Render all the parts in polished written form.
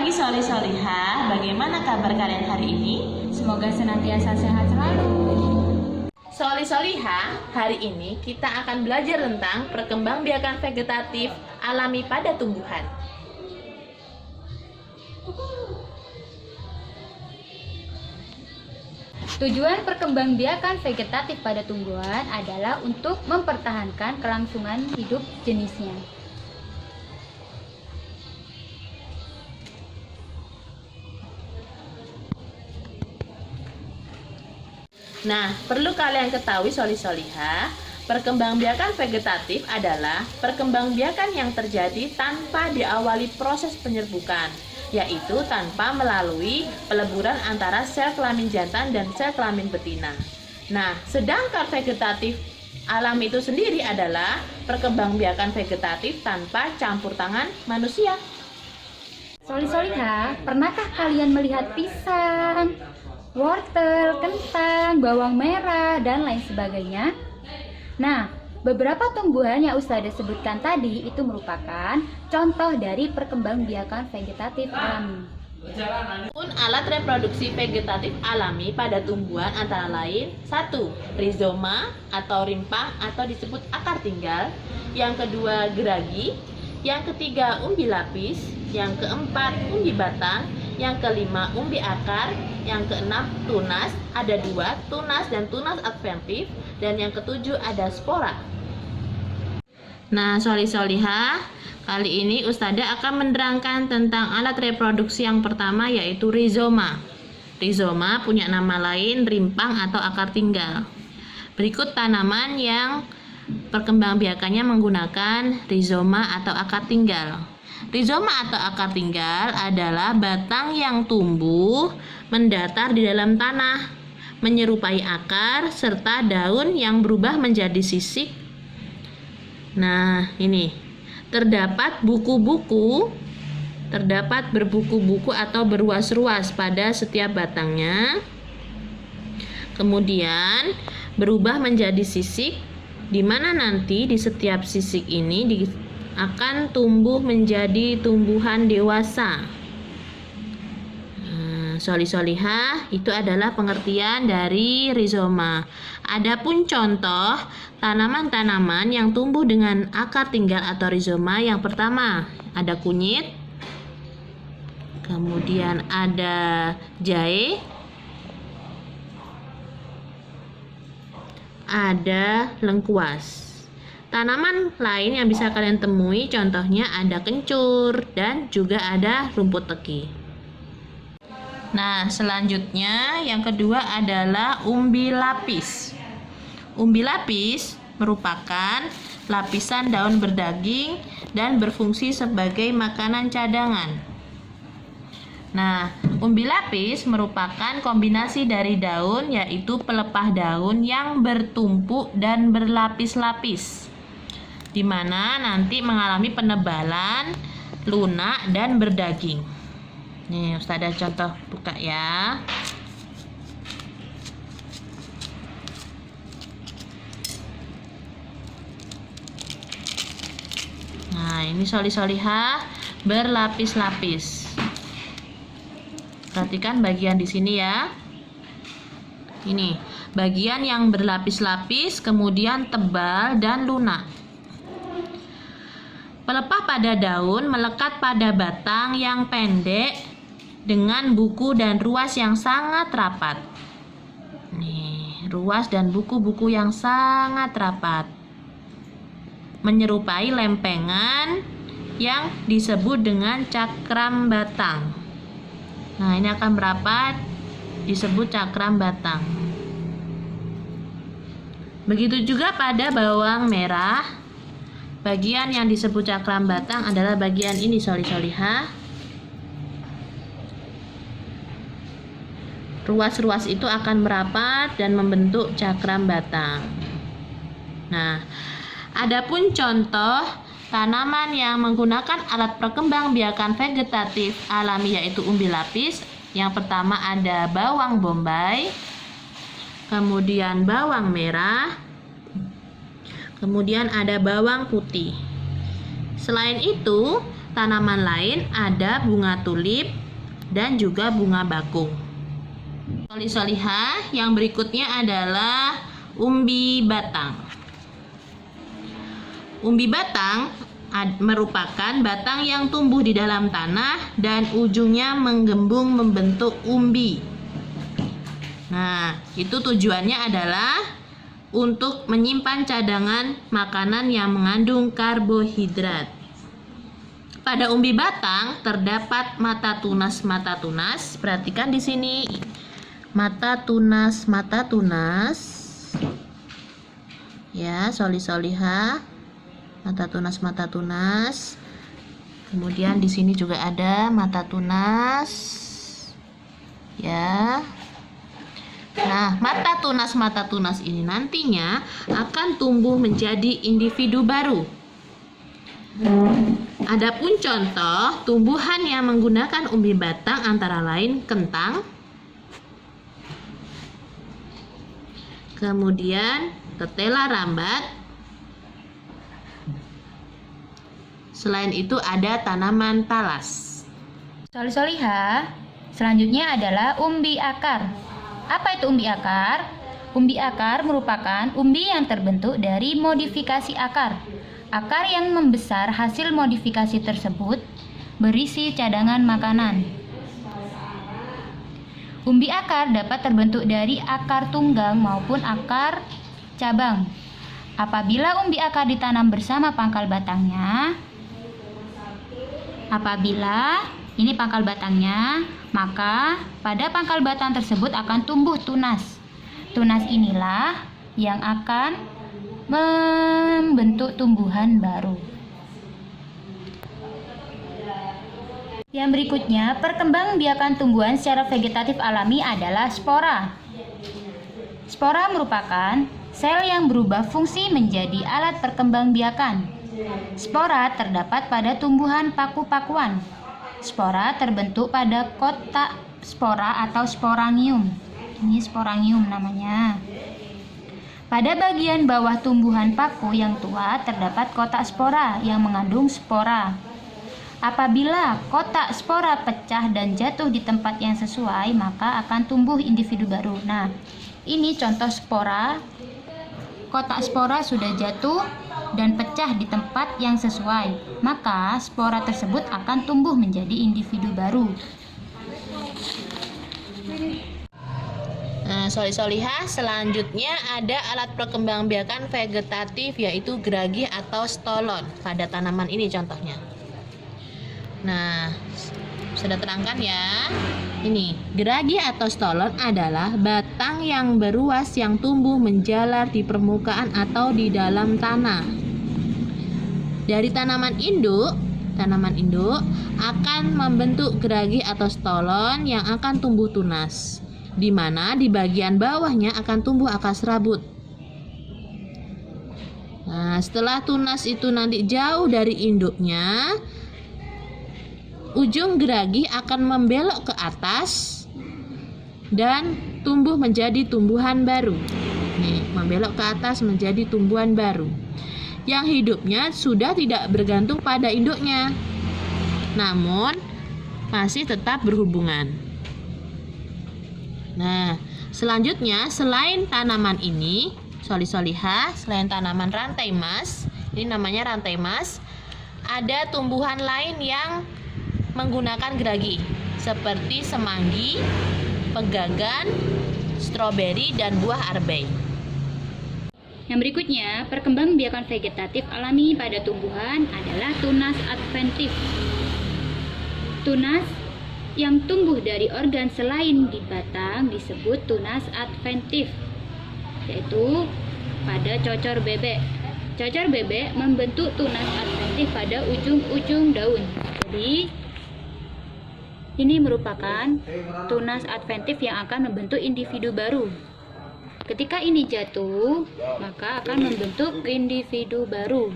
pagi Soli Soliha, bagaimana kabar kalian hari ini? Semoga senantiasa sehat selalu. Soli Soliha, hari ini kita akan belajar tentang perkembangbiakan vegetatif alami pada tumbuhan. Tujuan perkembangbiakan vegetatif pada tumbuhan adalah untuk mempertahankan kelangsungan hidup jenisnya. Nah, perlu kalian ketahui Soli Soliha, perkembangbiakan vegetatif adalah perkembangbiakan yang terjadi tanpa diawali proses penyerbukan, yaitu tanpa melalui peleburan antara sel kelamin jantan dan sel kelamin betina. Nah, sedangkan vegetatif alami itu sendiri adalah perkembangbiakan vegetatif tanpa campur tangan manusia. Soli Soliha, pernahkah kalian melihat pisang, wortel, kentang, bawang merah, dan lain sebagainya? Nah, beberapa tumbuhan yang Ustazah sebutkan tadi itu merupakan contoh dari perkembangbiakan vegetatif alami. Alat reproduksi vegetatif alami pada tumbuhan antara lain 1. Rizoma atau rimpang atau disebut akar tinggal. Yang kedua geragi. Yang ketiga umbi lapis. Yang keempat umbi batang. Yang kelima umbi akar. Yang keenam tunas. Ada 2, tunas dan tunas adventif. Dan yang ketujuh ada spora. Nah, Soli Soliha, kali ini Ustazah akan menerangkan tentang alat reproduksi yang pertama, yaitu rizoma. Rizoma punya nama lain rimpang atau akar tinggal. Berikut tanaman yang perkembangbiakannya menggunakan rizoma atau akar tinggal. Rizoma atau akar tinggal adalah batang yang tumbuh mendatar di dalam tanah, menyerupai akar serta daun yang berubah menjadi sisik. Nah, ini terdapat berbuku-buku atau berruas-ruas pada setiap batangnya. Kemudian berubah menjadi sisik, di mana nanti di setiap sisik ini akan tumbuh menjadi tumbuhan dewasa. Soli Soliha, itu adalah pengertian dari rizoma. Adapun contoh tanaman-tanaman yang tumbuh dengan akar tinggal atau rizoma, yang pertama ada kunyit, kemudian ada jahe, ada lengkuas. Tanaman lain yang bisa kalian temui contohnya ada kencur dan juga ada rumput teki. Nah, selanjutnya yang kedua adalah umbi lapis. Umbi lapis merupakan lapisan daun berdaging dan berfungsi sebagai makanan cadangan. Nah, umbi lapis merupakan kombinasi dari daun, yaitu pelepah daun yang bertumpuk dan berlapis-lapis, di mana nanti mengalami penebalan, lunak, dan berdaging. Nih, Ustazah contoh buka ya. Nah, ini Soli Soliha berlapis-lapis. Perhatikan bagian di sini ya. Ini bagian yang berlapis-lapis, kemudian tebal dan lunak. Pelepah pada daun melekat pada batang yang pendek dengan buku dan ruas yang sangat rapat. Nih, ruas dan buku-buku yang sangat rapat, menyerupai lempengan yang disebut dengan cakram batang. Nah, ini akan merapat, disebut cakram batang. Begitu juga pada bawang merah. Bagian yang disebut cakram batang adalah bagian ini Soli Soliha. Ruas-ruas itu akan merapat dan membentuk cakram batang. Nah, adapun contoh tanaman yang menggunakan alat perkembangbiakan vegetatif alami yaitu umbi lapis. Yang pertama ada bawang bombay, kemudian bawang merah, kemudian ada bawang putih. Selain itu, tanaman lain ada bunga tulip dan juga bunga bakung. Soli-solihah, yang berikutnya adalah umbi batang. Umbi batang merupakan batang yang tumbuh di dalam tanah dan ujungnya menggembung membentuk umbi. Nah, itu tujuannya adalah untuk menyimpan cadangan makanan yang mengandung karbohidrat. Pada umbi batang terdapat mata tunas. Perhatikan di sini. Mata tunas. Ya, soli-solihah. Mata tunas. Kemudian di sini juga ada mata tunas. Ya. Nah, mata tunas ini nantinya akan tumbuh menjadi individu baru. Adapun contoh tumbuhan yang menggunakan umbi batang antara lain kentang, kemudian ketela rambat. Selain itu ada tanaman talas. Soli-solihah, selanjutnya adalah umbi akar. Apa itu umbi akar? Umbi akar merupakan umbi yang terbentuk dari modifikasi akar. Akar yang membesar hasil modifikasi tersebut berisi cadangan makanan. Umbi akar dapat terbentuk dari akar tunggang maupun akar cabang. Apabila umbi akar ditanam bersama pangkal batangnya, ini pangkal batangnya, maka pada pangkal batang tersebut akan tumbuh tunas. Tunas inilah yang akan membentuk tumbuhan baru. Yang berikutnya, perkembangbiakan tumbuhan secara vegetatif alami adalah spora. Spora merupakan sel yang berubah fungsi menjadi alat perkembangbiakan. Spora terdapat pada tumbuhan paku-pakuan. Spora terbentuk pada kotak spora atau sporangium. Ini sporangium namanya. Pada bagian bawah tumbuhan paku yang tua terdapat kotak spora yang mengandung spora. Apabila kotak spora pecah dan jatuh di tempat yang sesuai, maka akan tumbuh individu baru. Nah, ini contoh spora. Kotak spora sudah jatuh dan pecah di tempat yang sesuai, maka spora tersebut akan tumbuh menjadi individu baru. Nah, soli-solihah, selanjutnya ada alat perkembangbiakan vegetatif yaitu geragi atau stolon pada tanaman ini contohnya. Nah, sudah terangkan ya. Ini, geragi atau stolon adalah batang yang beruas yang tumbuh menjalar di permukaan atau di dalam tanah. Dari tanaman induk akan membentuk geragi atau stolon yang akan tumbuh tunas, di mana di bagian bawahnya akan tumbuh akar serabut. Nah, setelah tunas itu nanti jauh dari induknya, ujung geragi akan membelok ke atas dan tumbuh menjadi tumbuhan baru. Nih, membelok ke atas menjadi tumbuhan baru yang hidupnya sudah tidak bergantung pada induknya, namun masih tetap berhubungan. Nah, selanjutnya selain tanaman ini, soli-solihah, selain tanaman rantai emas, ini namanya rantai emas, ada tumbuhan lain yang menggunakan geragi seperti semanggi, pegagan, stroberi, dan buah arbei. Yang berikutnya, perkembangbiakan vegetatif alami pada tumbuhan adalah tunas adventif. Tunas yang tumbuh dari organ selain di batang disebut tunas adventif, yaitu pada cocor bebek. Cocor bebek membentuk tunas adventif pada ujung-ujung daun. Jadi, ini merupakan tunas adventif yang akan membentuk individu baru. Ketika ini jatuh, maka akan membentuk individu baru.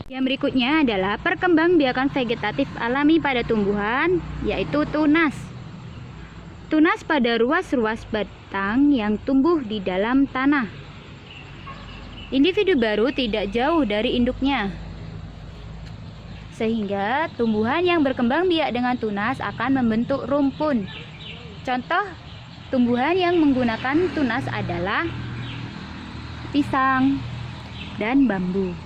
Yang berikutnya adalah perkembangbiakan vegetatif alami pada tumbuhan, yaitu tunas. tunas pada ruas-ruas batang yang tumbuh di dalam tanah. Individu baru tidak jauh dari induknya, sehingga tumbuhan yang berkembang biak dengan tunas akan membentuk rumpun. Contoh tumbuhan yang menggunakan tunas adalah pisang dan bambu.